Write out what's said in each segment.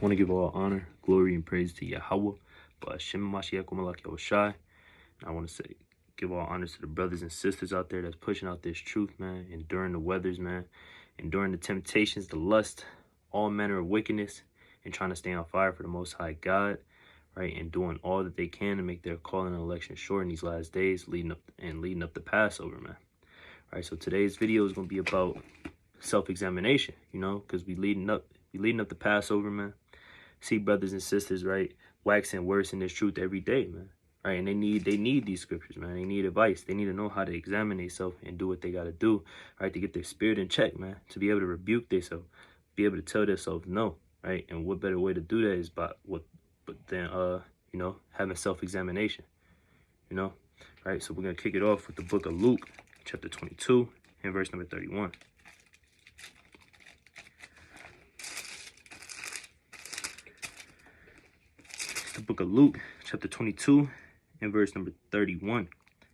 want to give all honor, glory, and praise to Yahweh, but Hashem Mashiach Malak Yahushai. I want to say, give all honors to the brothers and sisters out there that's pushing out this truth, man, enduring the weathers, man, enduring the temptations, the lust, all manner of wickedness, and trying to stay on fire for the Most High God, right, and doing all that they can to make their calling and election short in these last days, leading up the Passover, man. All right, so today's video is going to be about self-examination, you know, because we leading up the Passover, man. See brothers and sisters, right, waxing worse in this truth every day, man. Right, and they need these scriptures, man. They need advice. They need to know how to examine themselves and do what they got to do, right, to get their spirit in check, man, to be able to rebuke themselves, be able to tell themselves no, right? And what better way to do that is but then you know, having self-examination, you know, right? So we're gonna kick it off with the book of Luke, chapter 22, and verse number 31. The book of Luke, chapter 22, and verse number 31.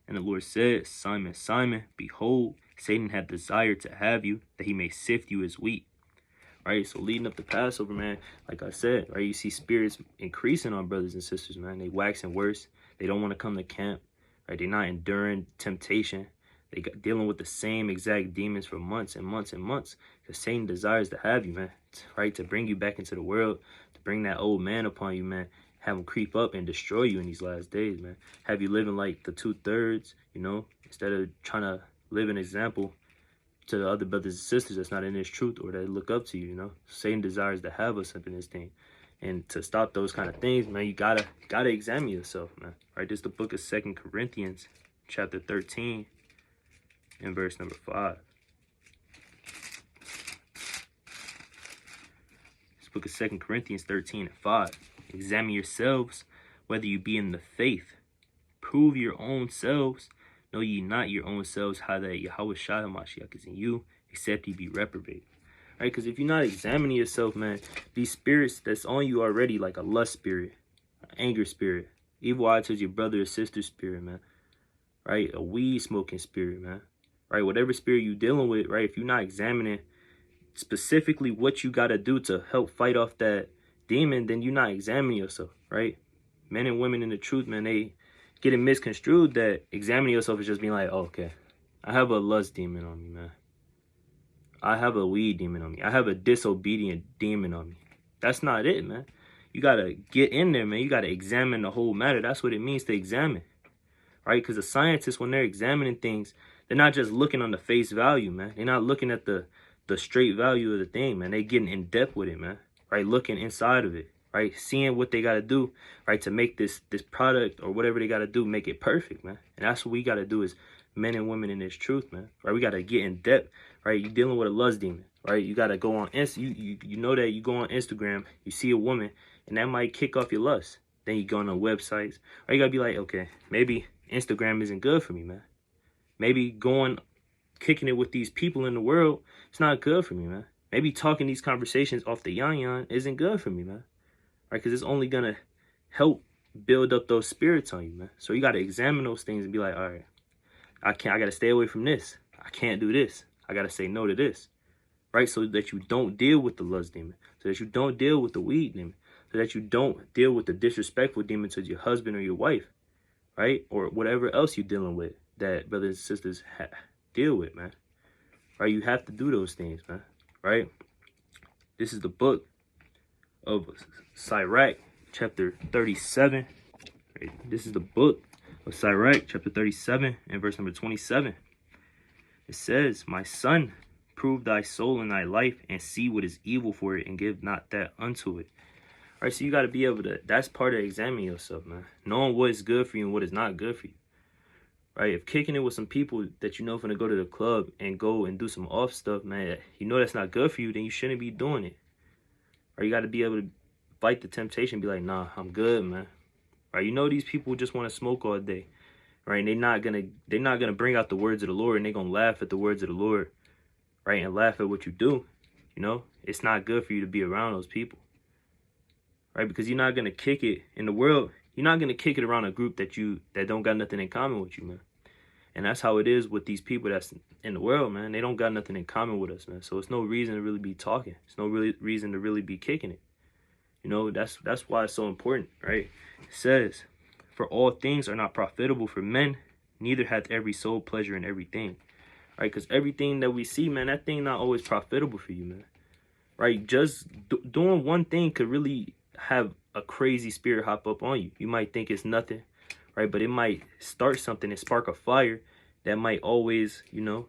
And the Lord said, Simon, Simon, behold, Satan hath desired to have you, that he may sift you as wheat. Right, so leading up to Passover, man, like I said, right, you see spirits increasing on brothers and sisters, man. They waxing worse. They don't want to come to camp, right? They're not enduring temptation. They got dealing with the same exact demons for months and months and months. Because Satan desires to have you, man, right, to bring you back into the world, to bring that old man upon you, man. Have them creep up and destroy you in these last days, man. Have you living like the 2/3, you know, instead of trying to live an example to the other brothers and sisters that's not in this truth or that look up to you, you know. Satan desires to have us up in this thing. And to stop those kind of things, man, you gotta examine yourself, man. Right, this is the book of 2 Corinthians, chapter 13, and verse number 5. This book of 2 Corinthians 13 and 5. Examine yourselves, whether you be in the faith. Prove your own selves. Know ye not your own selves how that Yahweh Shai Mashiach is in you, except ye be reprobate. Right? Because if you're not examining yourself, man, these spirits that's on you already, like a lust spirit, an anger spirit, evil eye towards your brother or sister spirit, man. Right? A weed smoking spirit, man. Right? Whatever spirit you dealing with, right? If you're not examining specifically what you got to do to help fight off that demon, then you're not examining yourself, right? Men and women in the truth, man, they getting misconstrued that examining yourself is just being like, oh, okay, I have a lust demon on me, man. I have a weed demon on me. I have a disobedient demon on me. That's not it, man. You got to get in there, man. You got to examine the whole matter. That's what it means to examine, right? Because the scientists, when they're examining things, they're not just looking on the face value, man. They're not looking at the straight value of the thing, man. They getting in depth with it, man. Right, looking inside of it, right, seeing what they got to do, right, to make this product or whatever they got to do, make it perfect, man. And that's what we got to do as men and women in this truth, man. Right, we got to get in depth, right. You're dealing with a lust demon, right. You got to go on you know that you go on Instagram, you see a woman, and that might kick off your lust. Then you go on the websites, right. You got to be like, okay, maybe Instagram isn't good for me, man. Maybe kicking it with these people in the world, it's not good for me, man. Maybe talking these conversations off the yan isn't good for me, man. Right? Because it's only going to help build up those spirits on you, man. So you got to examine those things and be like, all right, I got to stay away from this. I can't do this. I got to say no to this. Right? So that you don't deal with the lust demon. So that you don't deal with the weed demon. So that you don't deal with the disrespectful demon to your husband or your wife. Right? Or whatever else you're dealing with that brothers and sisters deal with, man. Right? You have to do those things, man. Right, this is the book of Sirach, chapter 37. Right? This is the book of Sirach, chapter 37, and verse number 27. It says, my son, prove thy soul in thy life, and see what is evil for it, and give not that unto it. All right, so you got to be able to, that's part of examining yourself, man. Knowing what is good for you and what is not good for you. Right, if kicking it with some people that you know finna go to the club and go and do some off stuff, man, you know that's not good for you, then you shouldn't be doing it. Right, you got to be able to fight the temptation, be like, nah, I'm good, man. Right, you know these people just want to smoke all day, right? And they're not gonna bring out the words of the Lord, and they're gonna laugh at the words of the Lord, right, and laugh at what you do. You know, it's not good for you to be around those people, right? Because you're not gonna kick it in the world. You're not going to kick it around a group that don't got nothing in common with you, man. And that's how it is with these people that's in the world, man. They don't got nothing in common with us, man. So it's no reason to really be talking. It's no reason to really be kicking it. You know, that's why it's so important, right? It says, for all things are not profitable for men, neither hath every soul pleasure in everything. Right? Because everything that we see, man, that thing not always profitable for you, man. Right? Just doing one thing could really have a crazy spirit hop up on you. You might think it's nothing, right? But it might start something and spark a fire that might always, you know,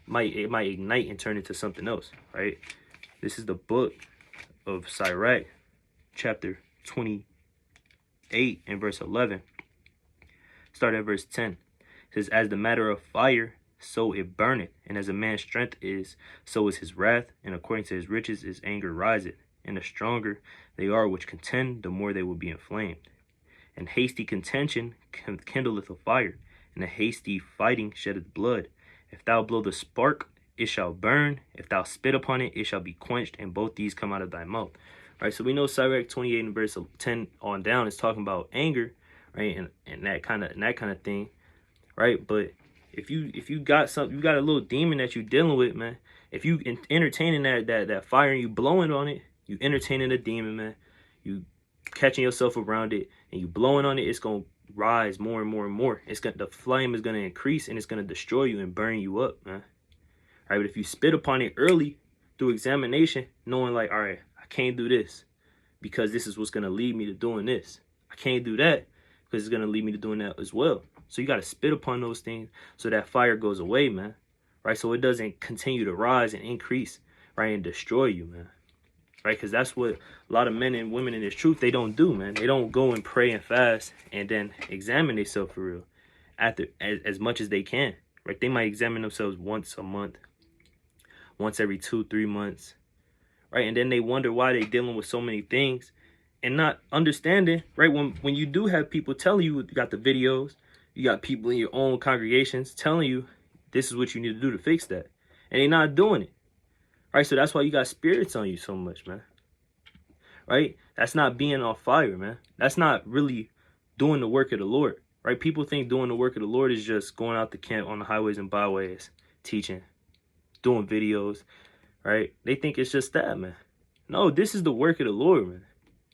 it might ignite and turn into something else, right? This is the book of Sirach, chapter 28 and verse 11. Start at verse 10. It says, as the matter of fire, so it burneth, and as a man's strength is, so is his wrath, and according to his riches his anger riseth. And the stronger they are which contend, the more they will be inflamed. And hasty contention kindleth a fire, and a hasty fighting sheddeth blood. If thou blow the spark, it shall burn. If thou spit upon it, it shall be quenched, and both these come out of thy mouth. Right, so we know Sirach 28 and verse 10 on down is talking about anger, right, and that kind of thing, right? But if you got something, you got a little demon that you're dealing with, man. If you entertaining that fire and you blowing on it, you entertaining a demon, man. You catching yourself around it and you blowing on it, it's gonna rise more and more and more. The flame is gonna increase and it's gonna destroy you and burn you up, man. All right, but if you spit upon it early through examination, knowing like, all right, I can't do this because this is what's gonna lead me to doing this. I can't do that because it's gonna lead me to doing that as well. So you gotta spit upon those things so that fire goes away, man. Right, so it doesn't continue to rise and increase, right, and destroy you, man. Right, because that's what a lot of men and women in this truth, they don't do, man. They don't go and pray and fast and then examine themselves for real as much as they can. Right, they might examine themselves once a month, once every 2-3 months, right? And then they wonder why they're dealing with so many things and not understanding, right? When you do have people telling you, you got the videos, you got people in your own congregations telling you this is what you need to do to fix that, and they're not doing it, right? So that's why you got spirits on you so much, man, right? That's not being on fire, man. That's not really doing the work of the Lord, right? People think doing the work of the Lord is just going out to camp on the highways and byways, teaching, doing videos, right? They think it's just that, man. No, this is the work of the Lord, man.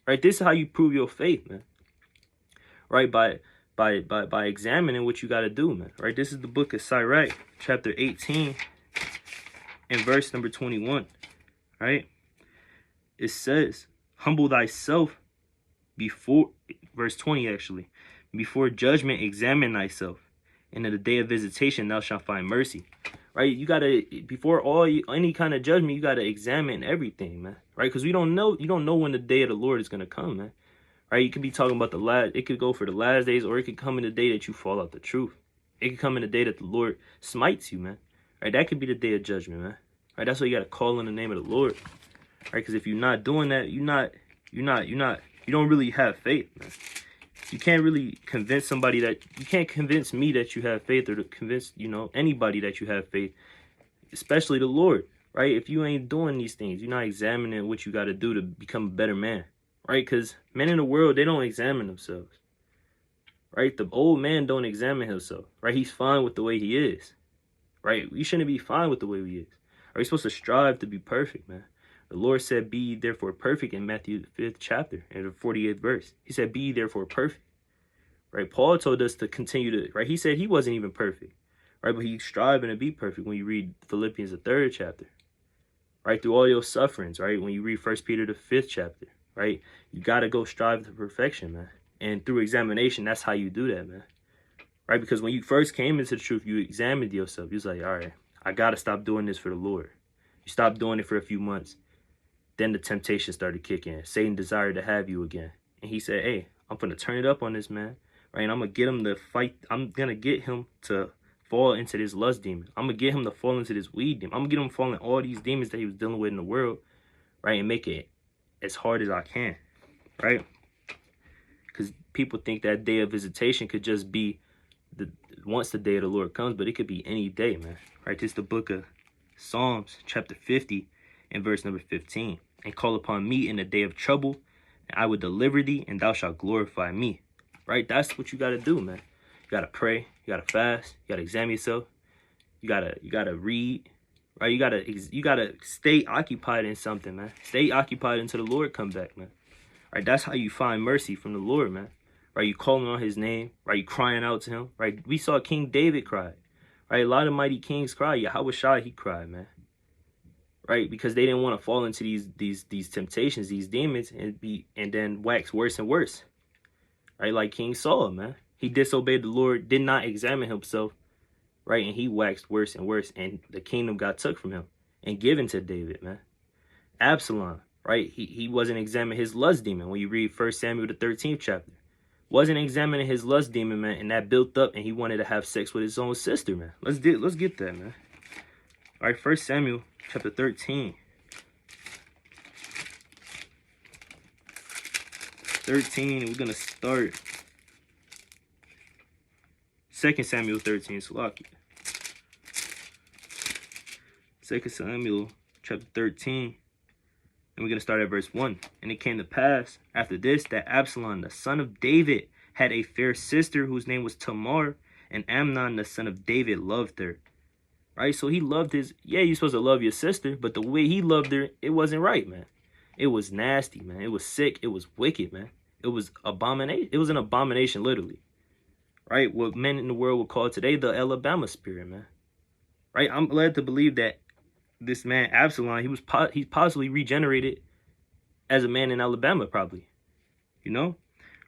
Right? This is how you prove your faith, man. Right? By examining what you got to do, man. Right? This is the book of Sirach, chapter 18 and verse number 21. Right? It says, humble thyself before, verse 20 actually, before judgment examine thyself, and in the day of visitation thou shalt find mercy. Right? You gotta, before any kind of judgment, you gotta examine everything, man. Right? Because you don't know when the day of the Lord is gonna come, man. Right? You could be talking about it could go for the last days, or it could come in the day that you fall out the truth. It could come in the day that the Lord smites you, man. Right? That could be the day of judgment, man. Right? That's why you gotta call on the name of the Lord. Right? Because if you're not doing that, you don't really have faith, man. You can't really convince somebody you can't convince me that you have faith, or to convince, anybody that you have faith, especially the Lord, right? If you ain't doing these things, you're not examining what you got to do to become a better man, right? Because men in the world, they don't examine themselves, right? The old man don't examine himself, right? He's fine with the way he is, right? We shouldn't be fine with the way we is. Are we supposed to strive to be perfect, man? The Lord said, be ye therefore perfect in Matthew the 5th chapter and the 48th verse. He said, be ye therefore perfect. Right? Paul told us to continue to, right? He said he wasn't even perfect, right? But he's striving to be perfect when you read Philippians the 3rd chapter, right? Through all your sufferings, right? When you read 1 Peter the 5th chapter, right? You got to go strive to perfection, man. And through examination, that's how you do that, man. Right? Because when you first came into the truth, you examined yourself. You was like, all right, I got to stop doing this for the Lord. You stopped doing it for a few months. Then the temptation started kicking in. Satan desired to have you again. And he said, hey, I'm going to turn it up on this man. Right? And I'm going to get him to fight. I'm going to get him to fall into this lust demon. I'm going to get him to fall into this weed demon. I'm going to get him falling all these demons that he was dealing with in the world. Right? And make it as hard as I can. Right? Because people think that day of visitation could just be once the day of the Lord comes. But it could be any day, man. Right? This is the book of Psalms, chapter 50 and verse number 15. And call upon me in the day of trouble, and I will deliver thee, and thou shalt glorify me. Right? That's what you got to do, man. You got to pray. You got to fast. You got to examine yourself. You got to read. Right? You got to stay occupied in something, man. Stay occupied until the Lord come back, man. Right? That's how you find mercy from the Lord, man. Right? You calling on his name, right? You crying out to him, right? We saw King David cry. Right? A lot of mighty kings cry. Yahweh Shai, he cried, man. Right? Because they didn't want to fall into these temptations, these demons, and then wax worse and worse. Right? Like King Saul, man. He disobeyed the Lord, did not examine himself, right? And he waxed worse and worse, and the kingdom got took from him and given to David, man. Absalom, right? He wasn't examining his lust demon. When you read 1 Samuel the 13th chapter, wasn't examining his lust demon, man, and that built up, and he wanted to have sex with his own sister, man. Let's get that, man. All right, 1 Samuel chapter 13. 13, we're gonna start 2 Samuel 13, Salaki. 2 Samuel chapter 13, and we're going to start at verse 1. And it came to pass after this that Absalom, the son of David, had a fair sister whose name was Tamar, and Amnon, the son of David, loved her. Right? So he loved his, yeah, you're supposed to love your sister, but the way he loved her, it wasn't right, man. It was nasty, man. It was sick. It was wicked, man. It was abomination. It was an abomination, literally. Right? What men in the world would call today the Alabama spirit, man. Right? I'm led to believe that this man Absalom, he's possibly regenerated as a man in Alabama, probably, you know,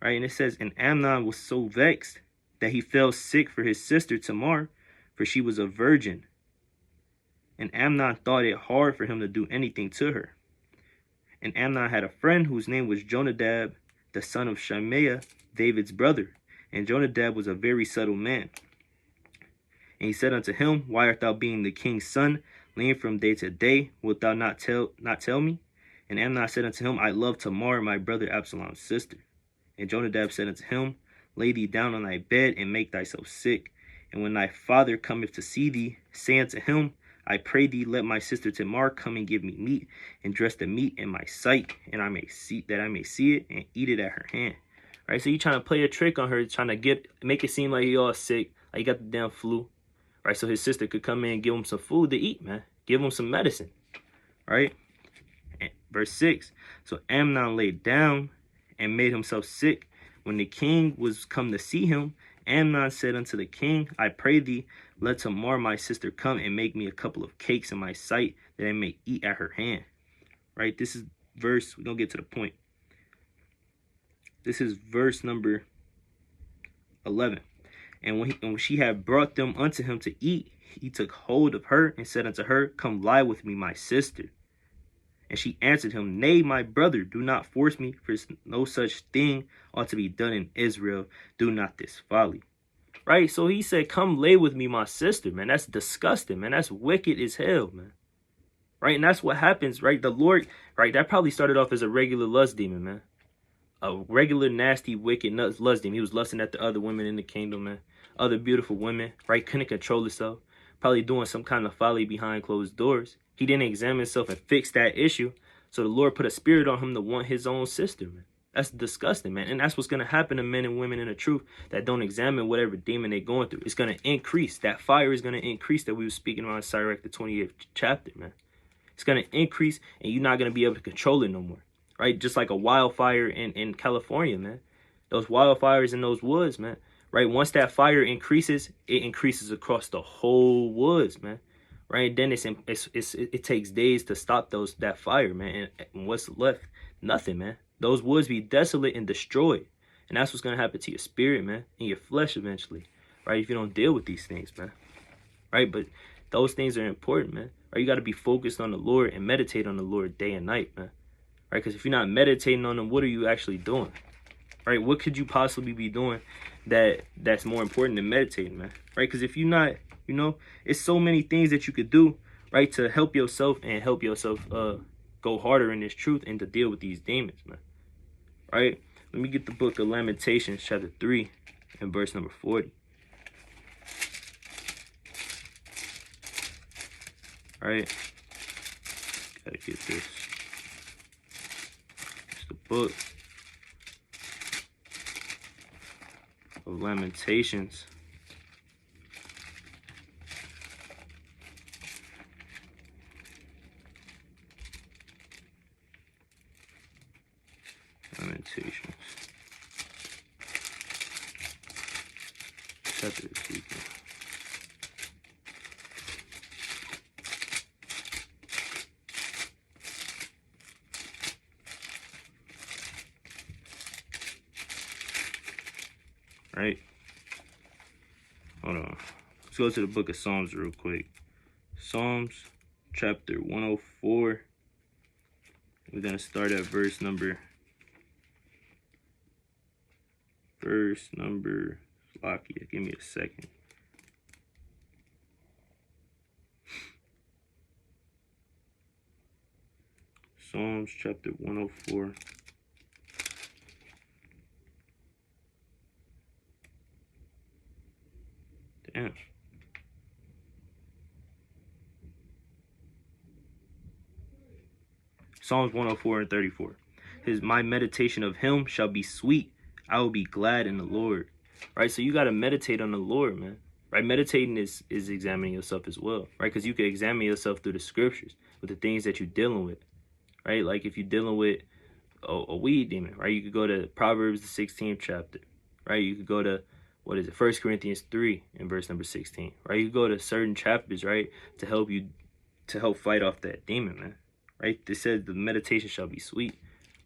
right? And it says, and Amnon was so vexed that he fell sick for his sister Tamar, for she was a virgin. And Amnon thought it hard for him to do anything to her. And Amnon had a friend whose name was Jonadab, the son of Shimea, David's brother. And Jonadab was a very subtle man. And he said unto him, why art thou, being the king's son, laying from day to day? Wilt thou not tell me? And Amnon said unto him, I love Tamar, my brother Absalom's sister. And Jonadab said unto him, lay thee down on thy bed, and make thyself sick. And when thy father cometh to see thee, say unto him, I pray thee, let my sister Tamar come and give me meat, and dress the meat in my sight, and I may see it, and eat it at her hand. Right? So you trying to play a trick on her, trying to make it seem like he all sick, like he got the damn flu. Right, so his sister could come in and give him some food to eat, man. Give him some medicine. Right? And verse 6. So Amnon laid down and made himself sick. When the king was come to see him, Amnon said unto the king, I pray thee, let Tamar my sister come and make me a couple of cakes in my sight, that I may eat at her hand. Right? This is verse, we're going to get to the point. This is verse number 11. And when she had brought them unto him to eat, he took hold of her and said unto her, come lie with me, my sister. And she answered him, nay, my brother, do not force me, for no such thing ought to be done in Israel. Do not this folly. Right? So he said, come lay with me, my sister, man. That's disgusting, man. That's wicked as hell, man. Right? And that's what happens, right? The Lord, right? That probably started off as a regular lust demon, man. A regular, nasty, wicked lust demon. He was lusting at the other women in the kingdom, man. Other beautiful women, right? Couldn't control himself. Probably doing some kind of folly behind closed doors. He didn't examine himself and fix that issue. So the Lord put a spirit on him to want his own sister, man. That's disgusting, man. And that's what's going to happen to men and women in the truth that don't examine whatever demon they're going through. It's going to increase. That fire is going to increase that we were speaking about in Sirach, the 28th chapter, man. It's going to increase, and you're not going to be able to control it no more. Right? Just like a wildfire in California, man. Those wildfires in those woods, man. Right? Once that fire increases, it increases across the whole woods, man. Right? Then it takes days to stop that fire, man. And what's left? Nothing, man. Those woods be desolate and destroyed. And that's what's going to happen to your spirit, man. And your flesh eventually. Right? If you don't deal with these things, man. Right? But those things are important, man. Right? You got to be focused on the Lord and meditate on the Lord day and night, man. Right? Because if you're not meditating on them, what are you actually doing? Right? What could you possibly be doing that's more important than meditating, man? Right? Because if you're not, you know, it's so many things that you could do, right, to help yourself and help yourself go harder in this truth and to deal with these demons, man. Right? Let me get the book of Lamentations, chapter 3, and verse number 40. Right? Gotta get this. The book of Lamentations, Lamentations. Chapter 2. Right? Hold on. Let's go to the book of Psalms real quick. Psalms chapter 104. We're going to start at verse number. Slocky, give me a second. Psalms chapter 104. Damn. Psalms 104 and 34. My meditation of him shall be sweet. I will be glad in the Lord. Right? So you got to meditate on the Lord, man. Right? Meditating is examining yourself as well. Right? Because you can examine yourself through the scriptures with the things that you're dealing with. Right? Like if you're dealing with a weed demon, right? You could go to Proverbs, the 16th chapter. Right? You could go to, 1 Corinthians 3 and verse number 16. Right? You could go to certain chapters, right? To help fight off that demon, man. Right? They said the meditation shall be sweet.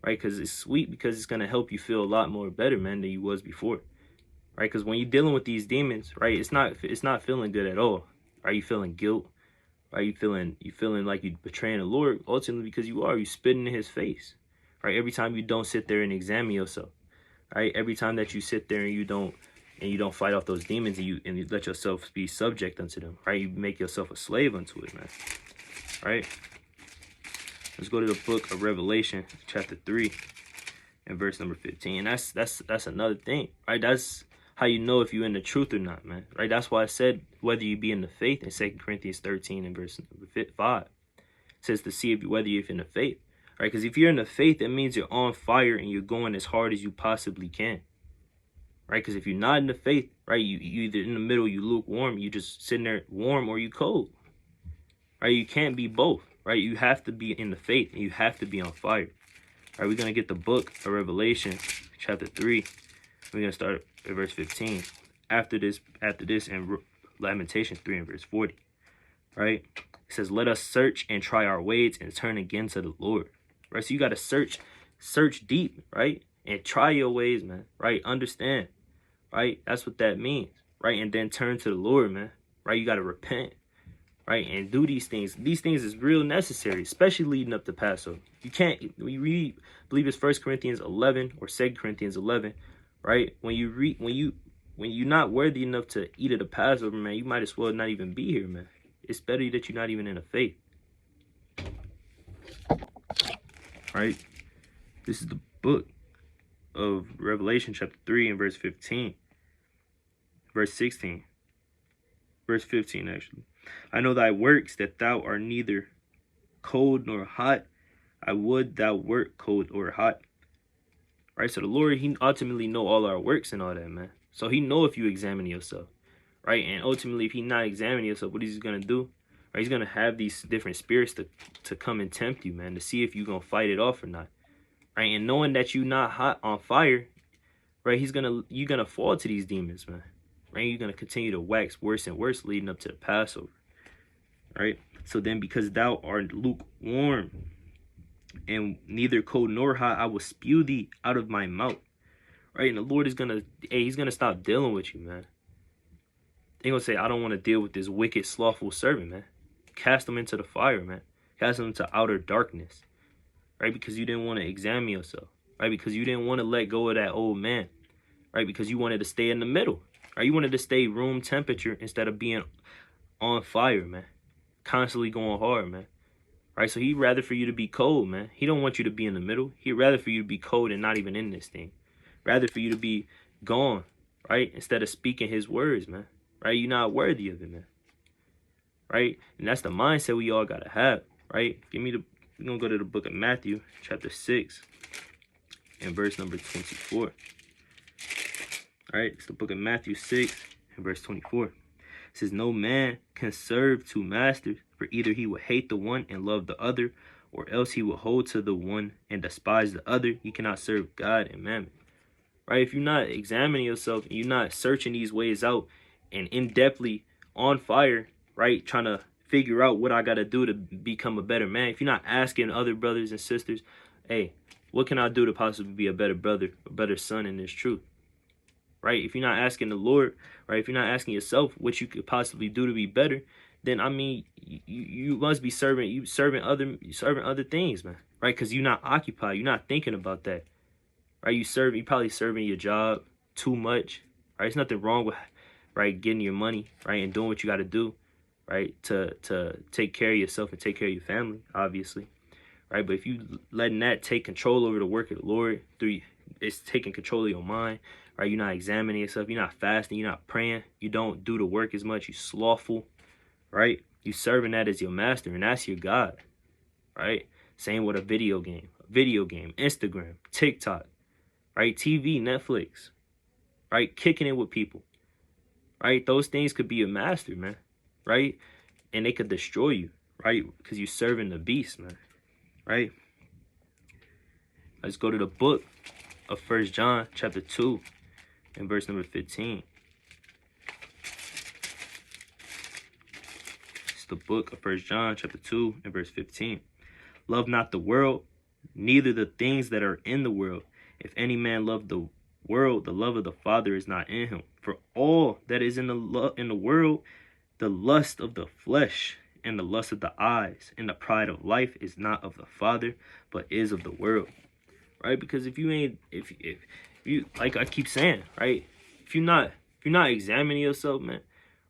Right? Because it's sweet because it's going to help you feel a lot more better, man, than you was before. Right? Because when you're dealing with these demons, right, it's not feeling good at all. Are you feeling guilt? Are you feeling like you're betraying the Lord? Ultimately, because you spitting in his face. Right? Every time you don't sit there and examine yourself. Right? Every time that you sit there and you don't fight off those demons and you let yourself be subject unto them. Right? You make yourself a slave unto it, man. Right? Let's go to the book of Revelation, chapter 3, and verse number 15. And that's another thing, right? That's how you know if you're in the truth or not, man. Right? That's why I said whether you be in the faith in 2 Corinthians 13 and verse number 5. It says to see whether you're in the faith. Right? Because if you're in the faith, it means you're on fire and you're going as hard as you possibly can. Right? Because if you're not in the faith, right, you either in the middle, you lukewarm, you just sitting there warm, or you cold. Right? You can't be both. Right? You have to be in the faith and you have to be on fire. All right, we're going to get the book of Revelation, chapter 3. We're going to start at verse 15. After this, in Lamentation 3 and verse 40. Right? It says, let us search and try our ways and turn again to the Lord. Right? So you got to search deep, right? And try your ways, man. Right? Understand. Right? That's what that means. Right? And then turn to the Lord, man. Right? You got to repent. Right, and do these things. These things is real necessary, especially leading up to Passover. You can't. We read, I believe it's 1 Corinthians 11 or 2 Corinthians 11, right? When you're not worthy enough to eat at a Passover, man, you might as well not even be here, man. It's better that you're not even in the faith. Right? This is the book of Revelation, chapter 3 and verse 15, verse 16, verse 15 actually. I know thy works, that thou art neither cold nor hot. I would thou wert cold or hot. Right? So the Lord, he ultimately know all our works and all that, man. So he know if you examine yourself. Right? And ultimately, if he not examining yourself, what is he going to do? Right? He's going to have these different spirits to come and tempt you, man, to see if you're going to fight it off or not. Right? And knowing that you're not hot on fire, right, you're going to fall to these demons, man. Right? You're going to continue to wax worse and worse leading up to the Passover. Right? So then, because thou art lukewarm and neither cold nor hot, I will spew thee out of my mouth. Right? And the Lord is he's going to stop dealing with you, man. He's going to say, I don't want to deal with this wicked, slothful servant, man. Cast him into the fire, man. Cast him into outer darkness. Right? Because you didn't want to examine yourself. Right? Because you didn't want to let go of that old man. Right? Because you wanted to stay in the middle. Right? You wanted to stay room temperature instead of being on fire, man. Constantly going hard, man. Right? So he'd rather for you to be cold, man. He don't want you to be in the middle. He'd rather for you to be cold and not even in this thing. Rather for you to be gone, right? Instead of speaking his words, man. Right? You're not worthy of it, man. Right? And that's the mindset we all gotta have, right? We're gonna go to the book of Matthew, chapter 6, and verse number 24. All right, it's the book of Matthew 6 and verse 24. It says, no man can serve two masters, for either he will hate the one and love the other, or else he will hold to the one and despise the other. He cannot serve God and mammon. Right? If you're not examining yourself, and you're not searching these ways out and in-depthly on fire, right, trying to figure out what I got to do to become a better man, if you're not asking other brothers and sisters, hey, what can I do to possibly be a better brother, a better son in this truth? Right? If you're not asking the Lord, right, if you're not asking yourself what you could possibly do to be better, then I mean, you must be serving other things, man. Right? Because you're not occupied, you're not thinking about that. Right? You probably serving your job too much. Right? There's nothing wrong with, right, getting your money, right, and doing what you got to do, right, to take care of yourself and take care of your family, obviously. Right? But if you letting that take control over the work of the Lord, it's taking control of your mind. Right? You're not examining yourself. You're not fasting. You're not praying. You don't do the work as much. You slothful. Right? You serving that as your master, and that's your God. Right? Same with a video game, Instagram, TikTok, right? TV, Netflix, right? Kicking it with people, right? Those things could be a master, man, right? And they could destroy you, right? Because you're serving the beast, man, right? Let's go to the book of 1 John chapter 2 and verse number 15. It's the book of 1 John chapter 2 and verse 15. Love not the world, neither the things that are in the world. If any man love the world, the love of the Father is not in him. For all that is in the world, the lust of the flesh and the lust of the eyes and the pride of life is not of the Father, but is of the world. Right? Because if you like I keep saying, right? If you're not examining yourself, man,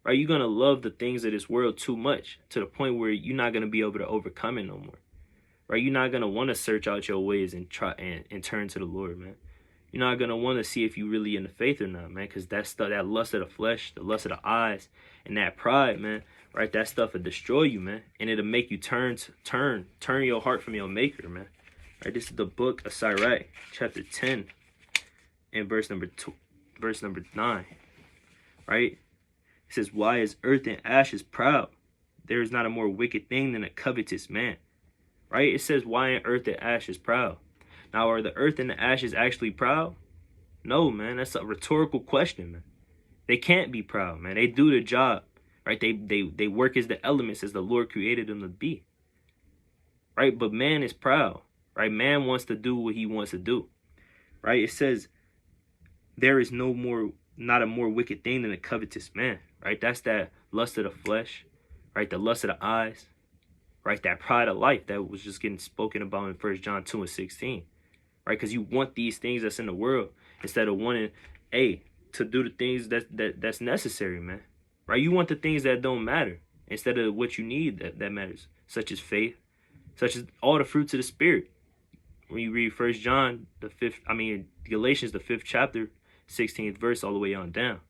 right, you're gonna love the things of this world too much to the point where you're not gonna be able to overcome it no more. Right? You're not gonna want to search out your ways and try and turn to the Lord, man. You're not gonna want to see if you really in the faith or not, man, because that stuff, that lust of the flesh, the lust of the eyes, and that pride, man, right? That stuff will destroy you, man, and it'll make you turn your heart from your Maker, man. Right? This is the book of Sirach, chapter 10, and verse number 9. Right? It says, "Why is earth and ashes proud? There is not a more wicked thing than a covetous man." Right? It says, "Why in earth and ashes proud?" Now, are the earth and the ashes actually proud? No, man. That's a rhetorical question, man. They can't be proud, man. They do the job, right? They work as the elements as the Lord created them to be, right? But man is proud, right? Man wants to do what he wants to do, right? It says, "There is not a more wicked thing than a covetous man," right? That's that lust of the flesh, right? The lust of the eyes, right? That pride of life that was just getting spoken about in 1 John 2 and 16, right? Because you want these things that's in the world instead of wanting, to do the things that's necessary, man, right? You want the things that don't matter instead of what you need that matters, such as faith, such as all the fruits of the Spirit. When you read 1 John, Galatians, the 5th chapter, 16th verse, all the way on down,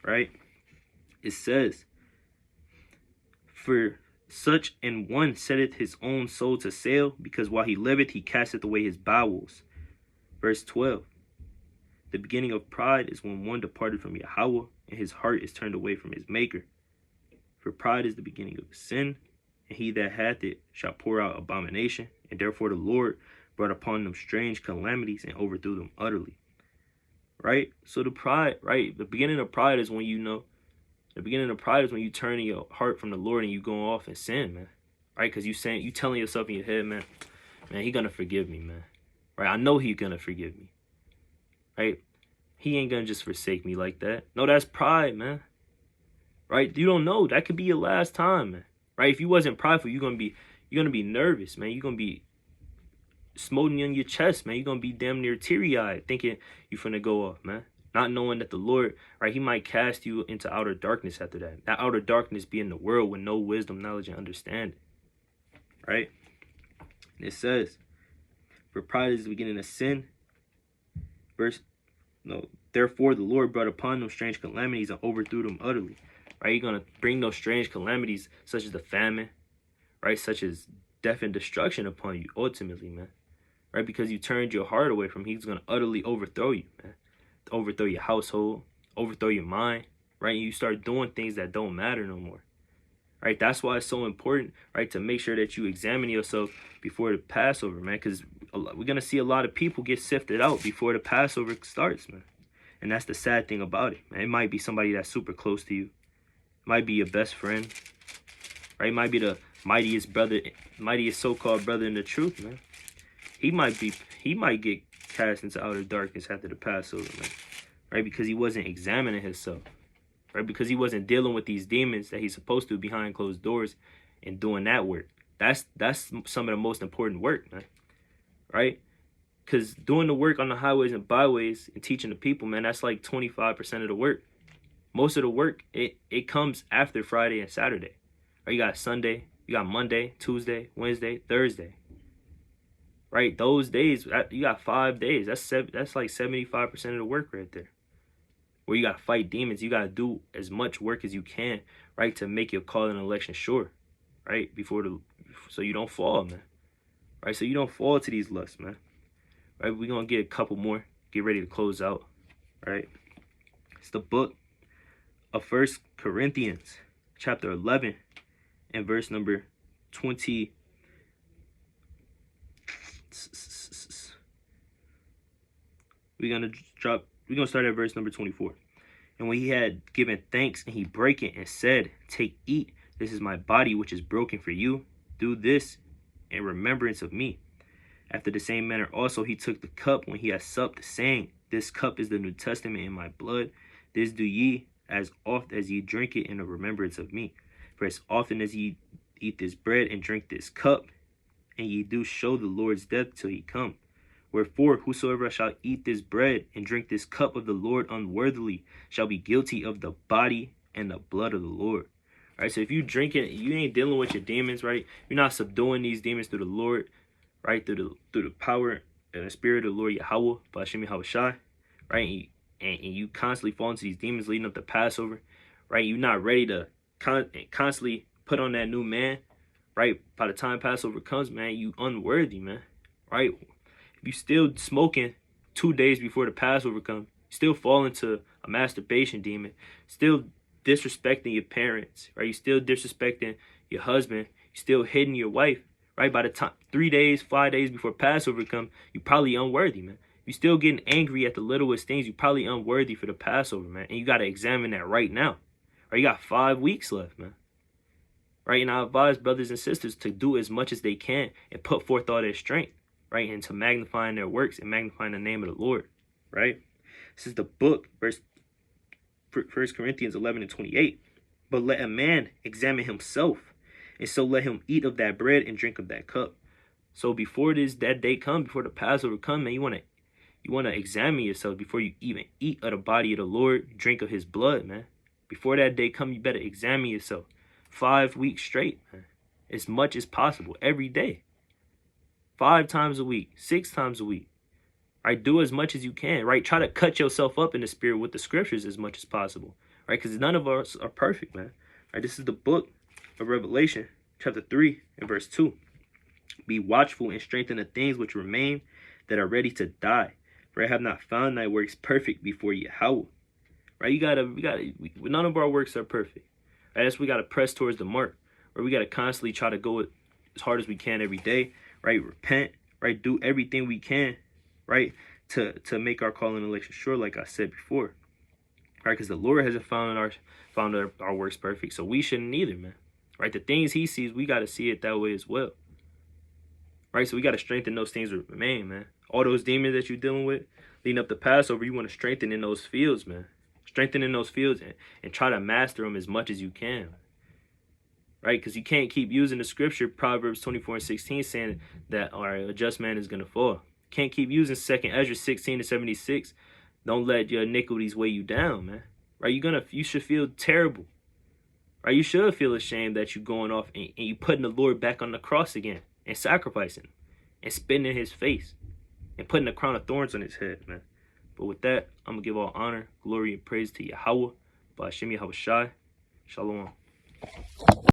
right? It says, "For such an one setteth his own soul to sale, because while he liveth, he casteth away his bowels." Verse 12. "The beginning of pride is when one departed from Yahweh, and his heart is turned away from his Maker. For pride is the beginning of sin, and he that hath it shall pour out abomination. And therefore the Lord brought upon them strange calamities and overthrew them utterly." Right? So the pride, right? The beginning of pride is when the beginning of pride is when you turn your heart from the Lord and you go off and sin, man. Right? Because you telling yourself in your head, man, he gonna forgive me, man. Right? I know he's gonna forgive me. Right? He ain't gonna just forsake me like that. No, that's pride, man. Right? You don't know. That could be your last time, man. Right? If you wasn't prideful, you're gonna be nervous, man. You're gonna be smoting in your chest, man. You're gonna be damn near teary-eyed, thinking you finna go off, man. Not knowing that the Lord, right, he might cast you into outer darkness after that. That outer darkness being the world with no wisdom, knowledge, and understanding. Right? And it says, "For pride is the beginning of sin." Therefore the Lord brought upon them strange calamities and overthrew them utterly. Right? You're going to bring those strange calamities, such as the famine, right? Such as death and destruction upon you, ultimately, man. Right? Because you turned your heart away from him, he's going to utterly overthrow you, man. Overthrow your household, overthrow your mind, right? And you start doing things that don't matter no more. right? That's why it's so important, right, to make sure that you examine yourself before the Passover, man, because we're going to see a lot of people get sifted out before the Passover starts, man. And that's the sad thing about it, man. It might be somebody that's super close to you. It might be your best friend, right? It might be the mightiest brother, mightiest so-called brother in the truth, man. He might get cast into outer darkness after the Passover, man, right? Because he wasn't examining himself, right? Because he wasn't dealing with these demons that he's supposed to behind closed doors and doing that work. That's some of the most important work, man, right? Because doing the work on the highways and byways and teaching the people, man, that's like 25% of the work. Most of the work, it comes after Friday and Saturday. Right? You got Sunday, you got Monday, Tuesday, Wednesday, Thursday. Right? Those days, you got 5 days. That's like 75% of the work right there. Where you got to fight demons. You got to do as much work as you can, right, to make your call and election sure, right, so you don't fall, man. Right? So you don't fall to these lusts, man. Right? We're going to get a couple more. Get ready to close out, right? It's the book of 1 Corinthians, chapter 11, and verse number 20. We're gonna start at verse number 24. And when he had given thanks, and he brake it and said, Take, eat, this is my body which is broken for you. Do this in remembrance of me. After the same manner also he took the cup when he had supped, saying, This cup is the New Testament in my blood. This do ye as oft as ye drink it in the remembrance of me. For as often as ye eat this bread and drink this cup, and ye do show the Lord's death till he come. Wherefore, whosoever shall eat this bread and drink this cup of the Lord unworthily shall be guilty of the body and the blood of the Lord. All right, so if you drink it, you ain't dealing with your demons, right? You're not subduing these demons through the Lord, right? Through the power and the spirit of the Lord Yahweh, Bashimi Hawashai, right? And you constantly fall into these demons leading up to Passover, right? You're not ready to constantly put on that new man, right? By the time Passover comes, man, you unworthy, man, right? If you still smoking 2 days before the Passover comes, still fall into a masturbation demon, still disrespecting your parents, right? You still disrespecting your husband, you still hitting your wife, right? By the time 3 days, 5 days before Passover comes, you probably unworthy, man. You still getting angry at the littlest things, you probably unworthy for the Passover, man. And you got to examine that right now. Right? You got 5 weeks left, man. Right? And I advise brothers and sisters to do as much as they can and put forth all their strength, right? Into magnifying their works and magnifying the name of the Lord, right? This is the book, 1 Corinthians 11 and 28. But let a man examine himself, and so let him eat of that bread and drink of that cup. So before that day come, before the Passover come, man, you want to examine yourself before you even eat of the body of the Lord, drink of his blood, man. Before that day come, you better examine yourself 5 weeks straight, man. As much as possible, every day. 5 times a week, 6 times a week. Right? Do as much as you can, right? Try to cut yourself up in the spirit with the scriptures as much as possible, right? Because none of us are perfect, man. Right? This is the book of Revelation, chapter 3 and verse 2. Be watchful and strengthen the things which remain that are ready to die. For I have not found thy works perfect before Yahweh. Right? None of our works are perfect. Right? That's why we got to press towards the mark. Right? We got to constantly try to go as hard as we can every day. Right? Repent. Right? Do everything we can. Right? To make our call and election sure, like I said before. Right? Because the Lord hasn't found our works perfect. So we shouldn't either, man. Right? The things he sees, we got to see it that way as well. Right? So we got to strengthen those things that remain, man. All those demons that you're dealing with leading up to Passover, you want to strengthen in those fields, man. Strengthen in those fields and try to master them as much as you can. Right? Because you can't keep using the scripture, Proverbs 24 and 16, saying that a just man is going to fall. Can't keep using 2 Ezra 16 to 76. Don't let your iniquities weigh you down, man. Right? You should feel terrible. Right? You should feel ashamed that you're going off and you putting the Lord back on the cross again and sacrificing and spitting in his face and putting a crown of thorns on his head, man. But with that, I'm going to give all honor, glory, and praise to Yahweh, Ba'ashem Yahushai. Shalom.